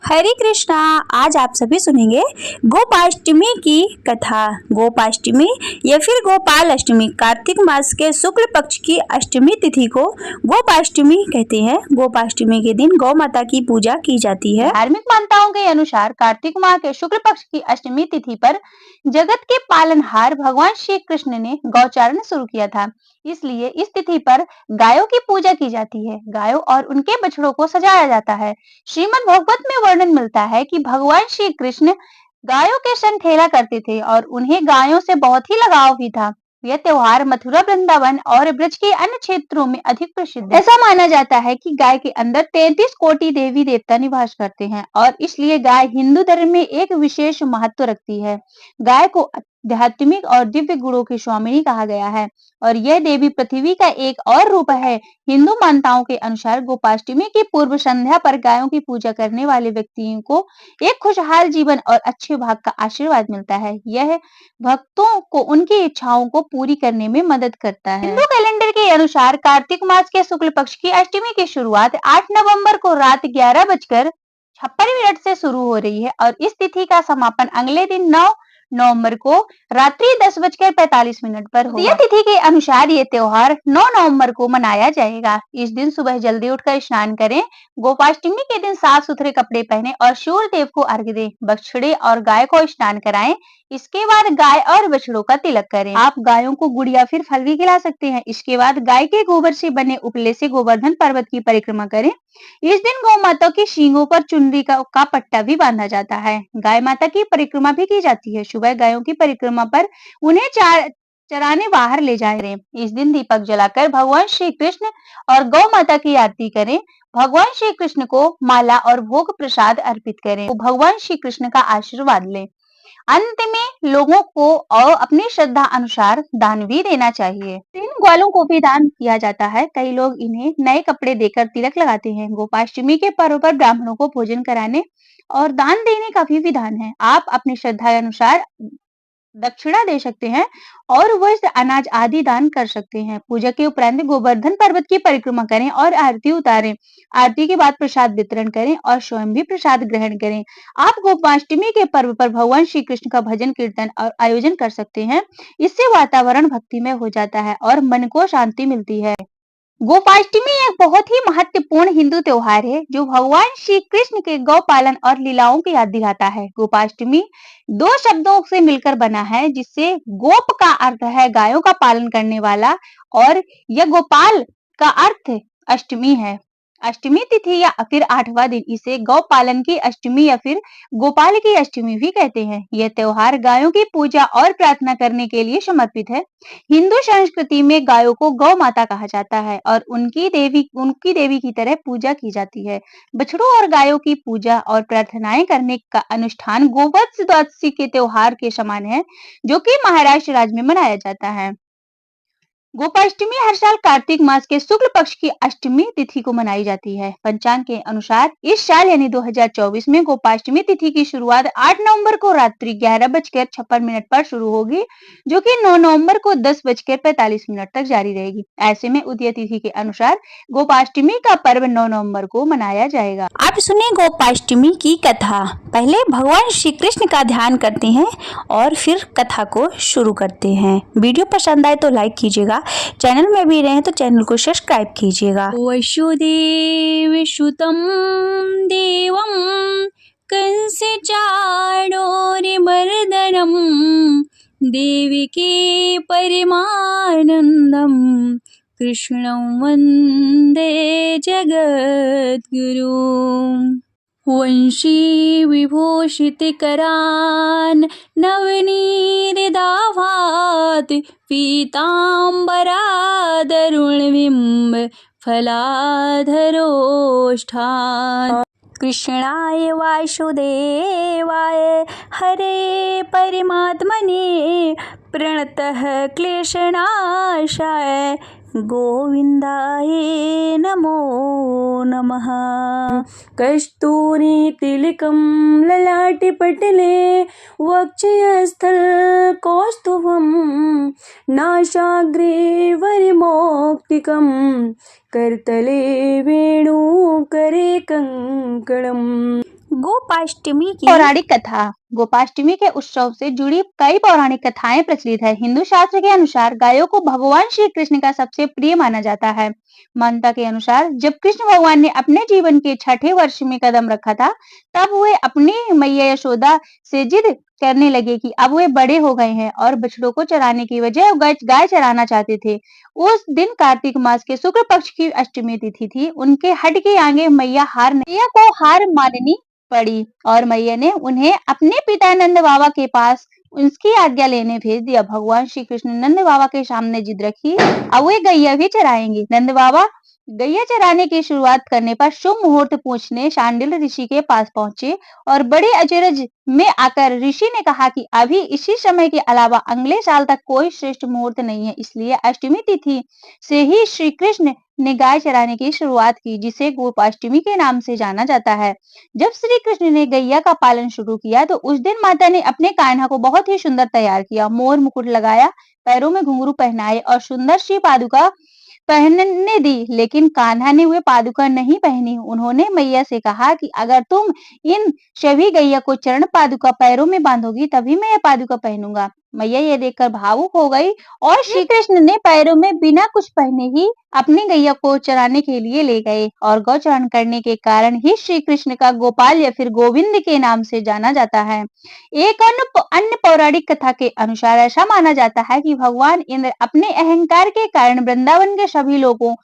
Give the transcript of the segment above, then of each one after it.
हरे कृष्णा। आज आप सभी सुनेंगे गोपाष्टमी की कथा। गोपाष्टमी या फिर गोपाल अष्टमी कार्तिक मास के शुक्ल पक्ष की अष्टमी तिथि को गोपाष्टमी कहते हैं। गोपाष्टमी के दिन गौ माता की पूजा की जाती है। धार्मिक मान्यताओं के अनुसार कार्तिक माह के शुक्ल पक्ष की अष्टमी तिथि पर जगत के पालनहार भगवान श्री कृष्ण ने गौचारण शुरू किया था। इसलिए इस तिथि पर गायों की पूजा की जाती है। गायों और उनके बछड़ों को सजाया जाता है। श्रीमद् भागवत में वर्णन मिलता है कि भगवान श्री कृष्ण गायों के संग खेला करते थे और उन्हें गायों से बहुत ही लगाव भी था। यह त्योहार मथुरा, वृंदावन और ब्रज के अन्य क्षेत्रों में अधिक प्रसिद्ध है। ऐसा माना जाता है कि गाय के अंदर 33 कोटि देवी देवता निवास करते हैं और इसलिए गाय हिंदू धर्म में एक विशेष महत्व रखती है। गाय को आध्यात्मिक और दिव्य गुणों की स्वामिनी कहा गया है और यह देवी पृथ्वी का एक और रूप है। हिंदू मान्यताओं के अनुसार गोपाष्टमी की पूर्व संध्या पर गायों की पूजा करने वाले व्यक्तियों को एक खुशहाल जीवन और अच्छे भाग्य का आशीर्वाद मिलता है। यह भक्तों को उनकी इच्छाओं को पूरी करने में मदद करता है। हिंदू कैलेंडर के अनुसार कार्तिक मास के शुक्ल पक्ष की अष्टमी की शुरुआत 8 नवंबर को रात 11:56 से शुरू हो रही है और इस तिथि का समापन अगले दिन 9 नवंबर को रात्रि 10:45 पर होगा। यह तिथि के अनुसार ये त्योहार 9 नवंबर को मनाया जाएगा। इस दिन सुबह जल्दी उठकर स्नान करें। गोपाष्टमी के दिन साफ सुथरे कपड़े पहने और सूर्य देव को अर्घ्य दें। बछड़े और गाय को स्नान कराएं। इसके बाद गाय और बछड़ों का तिलक करें। आप गायों को गुड़ या फिर फल भी खिला सकते हैं। इसके बाद गाय के गोबर से बने उपले से गोवर्धन पर्वत की परिक्रमा करें। इस दिन गौ माता के सींगों पर चुनरी का पट्टा भी बांधा जाता है। गाय माता की परिक्रमा भी की जाती है। सुबह गायों की परिक्रमा पर उन्हें चराने बाहर ले जाएं। इस दिन दीपक जलाकर भगवान श्री कृष्ण और गौ माता की आरती करें। भगवान श्री कृष्ण को माला और भोग प्रसाद अर्पित करें। तो भगवान श्री कृष्ण का आशीर्वाद लें। अंत में लोगों को और अपनी श्रद्धा अनुसार दान भी देना चाहिए। इन ग्वालों को भी दान किया जाता है। कई लोग इन्हें नए कपड़े देकर तिलक लगाते हैं। गोपाष्टमी के पर्व पर ब्राह्मणों को भोजन कराने और दान देने का भी विधान है। आप अपनी श्रद्धा अनुसार दक्षिणा दे सकते हैं और वस्त्र, अनाज आदि दान कर सकते हैं। पूजा के उपरांत गोवर्धन पर्वत की परिक्रमा करें और आरती उतारें। आरती के बाद प्रसाद वितरण करें और स्वयं भी प्रसाद ग्रहण करें। आप गोपाष्टमी के पर्व पर भगवान श्री कृष्ण का भजन कीर्तन और आयोजन कर सकते हैं। इससे वातावरण भक्तिमय हो जाता है और मन को शांति मिलती है। गोपाष्टमी एक बहुत ही महत्वपूर्ण हिंदू त्योहार है जो भगवान श्री कृष्ण के गौ पालन और लीलाओं की याद दिलाता है। गोपाष्टमी 2 शब्दों से मिलकर बना है जिससे गोप का अर्थ है गायों का पालन करने वाला और यह गोपाल का अर्थ अष्टमी है। अष्टमी तिथि या फिर 8वां दिन इसे गौ पालन की अष्टमी या फिर गोपाल की अष्टमी भी कहते हैं। यह त्योहार गायों की पूजा और प्रार्थना करने के लिए समर्पित है। हिंदू संस्कृति में गायों को गौ माता कहा जाता है और उनकी देवी की तरह पूजा की जाती है। बछड़ों और गायों की पूजा और प्रार्थनाएं करने का अनुष्ठान गोवत्स द्वादशी के त्योहार के समान है जो कि महाराष्ट्र राज्य में मनाया जाता है। गोपाष्टमी हर साल कार्तिक मास के शुक्ल पक्ष की अष्टमी तिथि को मनाई जाती है। पंचांग के अनुसार इस साल यानी 2024 में गोपाष्टमी तिथि की शुरुआत 8 नवंबर को रात्रि 11:56 पर शुरू होगी जो कि 9 नवंबर को 10:45 तक जारी रहेगी। ऐसे में उदय तिथि के अनुसार गोपाष्टमी का पर्व 9 नवंबर को मनाया जाएगा। आप सुने गोपाष्टमी की कथा। पहले भगवान श्री कृष्ण का ध्यान करते हैं और फिर कथा को शुरू करते हैं। वीडियो पसंद आए तो लाइक कीजिएगा। चैनल में भी रहे तो चैनल को सब्सक्राइब कीजिएगा। वसुदेव सुतं देवं कंस चाणूरमर्दनं देवकी परमानंदं कृष्णं वन्दे जगद्गुरुं। वंशी विभूषितकरान् नवनीरदाभात् पीताम्बरादरुणबिम्ब फलाधरोष्ठान्। कृष्णाय वासुदेवाय हरे परमात्मने प्रणतः क्लेशनाशाय गोविंदाय नमो नमः। कस्तूरी तिलकं ललाटे पटले वक्षस्थल कौस्तुभं नासाग्रे वरमौक्तिकं करतले वेणुकरे कंकणम्। गो गोपाष्टमी की पौराणिक कथा। गोपाष्टमी के उत्सव से जुड़ी कई पौराणिक कथाएं प्रचलित है। हिंदू शास्त्र के अनुसार गायों को भगवान श्री कृष्ण का सबसे प्रिय माना जाता है। मान्यता के अनुसार जब कृष्ण भगवान ने अपने जीवन के छठे वर्ष में कदम रखा था, तब वे अपनी मैया यशोदा से जिद करने लगे कि अब वे बड़े हो गए हैं और बछड़ों को चराने की बजाय गाय चराना चाहते थे। उस दिन कार्तिक मास के शुक्ल पक्ष की अष्टमी तिथि थी। उनके हट के आगे मैया को हार माननी पड़ी और मैया ने उन्हें अपने पिता नंद बाबा के पास उसकी आज्ञा लेने भेज दिया। भगवान श्री कृष्ण ने नंद बाबा के सामने जिद रखी, अब वे गैया भी चराएंगे। नंद बाबा गैया चराने की शुरुआत करने पर शुभ मुहूर्त पूछने शांडिल ऋषि के पास पहुंचे और बड़े अचरज में आकर ऋषि ने कहा कि अभी इसी समय के अलावा अगले साल तक कोई श्रेष्ठ मुहूर्त नहीं है, इसलिए अष्टमी तिथि से ही श्री कृष्ण ने गाय चराने की शुरुआत की, जिसे गोपाष्टमी के नाम से जाना जाता है। जब श्री कृष्ण ने गैया का पालन शुरू किया तो उस दिन माता ने अपने कान्हा को बहुत ही सुंदर तैयार किया, मोर मुकुट लगाया, पैरों में घुंघरू पहनाए और सुंदर सी पादुका पहनने दी, लेकिन कान्हा ने वे पादुका नहीं पहनी। उन्होंने मैया से कहा कि अगर तुम इन सभी गैया को चरण पादुका पैरों में बांधोगी तभी मैं यह पादुका पहनूंगा। मैया ये देखकर भावुक हो गई और श्री कृष्ण ने पैरों में बिना कुछ पहने ही अपनी गैया को चराने के लिए ले गए और गौचरण करने के कारण ही श्री कृष्ण का गोपाल या फिर गोविंद के नाम से जाना जाता है। एक अन्य पौराणिक कथा के अनुसार ऐसा माना जाता है कि भगवान इंद्र अपने अहंकार के कारण वृंदावन के सभी लोगों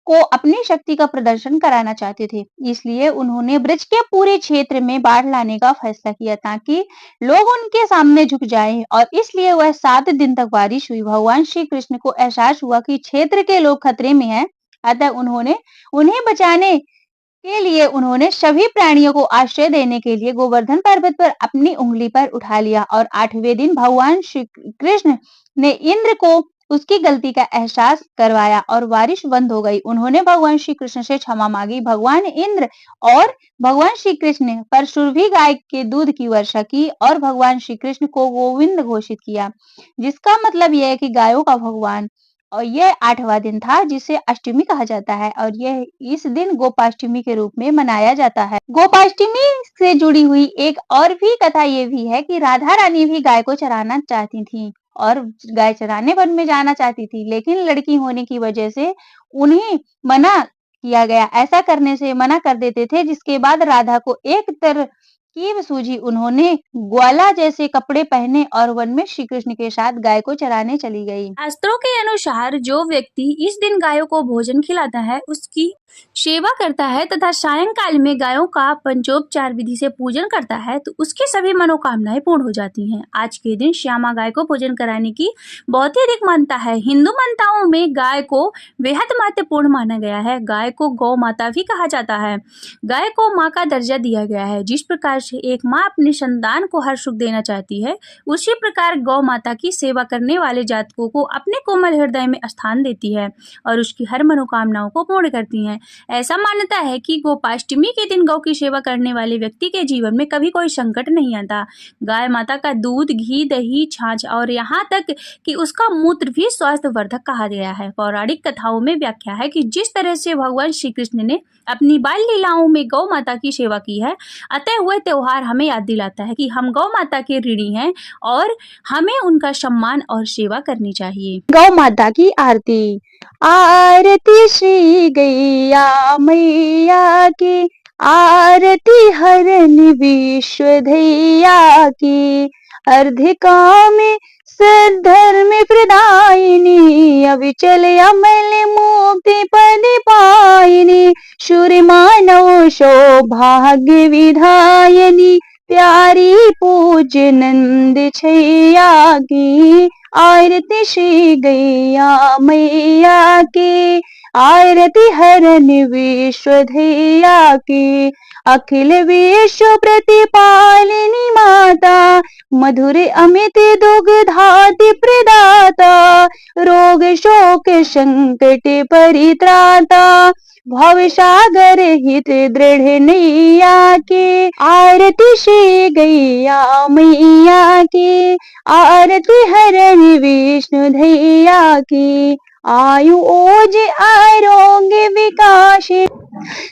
को अपनी शक्ति का प्रदर्शन कराना चाहते थे, इसलिए उन्होंने ब्रज के पूरे क्षेत्र में बाढ़ लाने का फैसला किया ताकि लोग उनके सामने झुक जाएं और इसलिए वह 7 दिन तक बारिश हुई। भगवान श्री कृष्ण को एहसास हुआ कि क्षेत्र के लोग खतरे में हैं, अतः उन्हें बचाने के लिए उन्होंने सभी प्राणियों को आश्रय देने के लिए गोवर्धन पर्वत पर अपनी उंगली पर उठा लिया और 8वें दिन भगवान श्री कृष्ण ने इंद्र को उसकी गलती का एहसास करवाया और बारिश बंद हो गई। उन्होंने भगवान श्री कृष्ण से क्षमा मांगी। भगवान इंद्र और भगवान श्री कृष्ण पर सुरभि गाय के दूध की वर्षा की और भगवान श्री कृष्ण को गोविंद घोषित किया, जिसका मतलब यह है कि गायों का भगवान। और यह 8वां दिन था जिसे अष्टमी कहा जाता है और यह इस दिन गोपाष्टमी के रूप में मनाया जाता है। गोपाष्टमी से जुड़ी हुई एक और भी कथा ये भी है कि राधा रानी भी गाय को चराना चाहती थी और गाय चराने वन में जाना चाहती थी, लेकिन लड़की होने की वजह से उन्हें मना किया गया। ऐसा करने से मना कर देते थे, जिसके बाद राधा को एक तरकीब सूझी। उन्होंने ग्वाला जैसे कपड़े पहने और वन में श्री कृष्ण के साथ गाय को चराने चली गई। शास्त्रों के अनुसार जो व्यक्ति इस दिन गायों को भोजन खिलाता है, उसकी सेवा करता है तथा सायंकाल में गायों का पंचोपचार विधि से पूजन करता है तो उसकी सभी मनोकामनाएं पूर्ण हो जाती हैं। आज के दिन श्यामा गाय को भोजन कराने की बहुत ही अधिक मान्यता है। हिंदू मान्यताओं में गाय को बेहद महत्वपूर्ण माना गया है। गाय को गौ माता भी कहा जाता है। गाय को माँ का दर्जा दिया गया है। जिस प्रकार से एक माँ अपने संतान को हर सुख देना चाहती है, उसी प्रकार गौ माता की सेवा करने वाले जातकों को अपने कोमल हृदय में स्थान देती है और उसकी हर मनोकामनाओं को पूर्ण करती है। ऐसा मान्यता है कि गोपाष्टमी के दिन गौ की सेवा करने वाले व्यक्ति के जीवन में कभी कोई संकट नहीं आता। गाय माता का दूध, घी, दही, छाछ और यहाँ तक कि उसका मूत्र भी स्वास्थ्य वर्धक कहा गया है। पौराणिक कथाओं में व्याख्या है कि जिस तरह से भगवान श्री कृष्ण ने अपनी बाल लीलाओं में गौ माता की सेवा की है, अतः वह त्योहार हमें याद दिलाता है कि हम गौ माता के ऋणी हैं और हमें उनका सम्मान और सेवा करनी चाहिए। गौ माता की आरती। आरती श्री गैया मैया की, आरती हरन विश्वधैया की, अर्धकामे सद्धर्म प्रदायिनी, अविचल अमल मुक्ति पद पायिनी, शूर मानव सौभाग्य विधायिनी, प्यारी पूज्य नंद छैया की, आरती श्री गैया मैया की, आरती हरन विश्वधैया की, अखिल विश्व प्रतिपालिनी माता, मधुर अमित दुग्धाति प्रदाता, रोग शोक संकट परित्राता, भव सागर हित दृढ़ नैया की, आरती श्री गैया मैया की, आरती हरन विष्णु धैया की, आयु ओज आरोग्य विकास,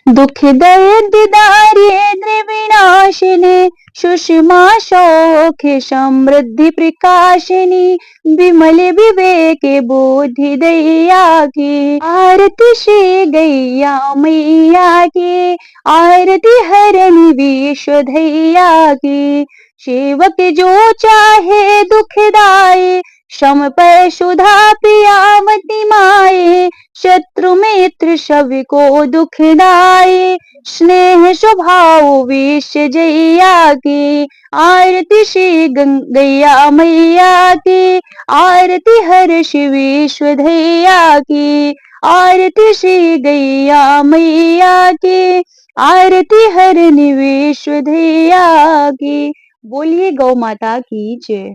दुख दर्द दारिद्र्य विनाश, विनाशिनी सुषमा सौख्य समृद्धि प्रकाशिनी विमल विवेक बुद्धि दैया की आरती श्री गैया मैया की आरती हरणी विश्वधैया की सेवक जो चाहे दुखदाई श्रम पर सुधा प्रियावती माए शत्रु मित्र सभी को दुखदाई स्नेह स्वभाव विष जैया की आरती श्री गैया मैया की आरती हर्ष विश्वधैया की आरती श्री गैया मैया की आरती हरणी विश्वधैया की। बोलिए गौ माता की जय।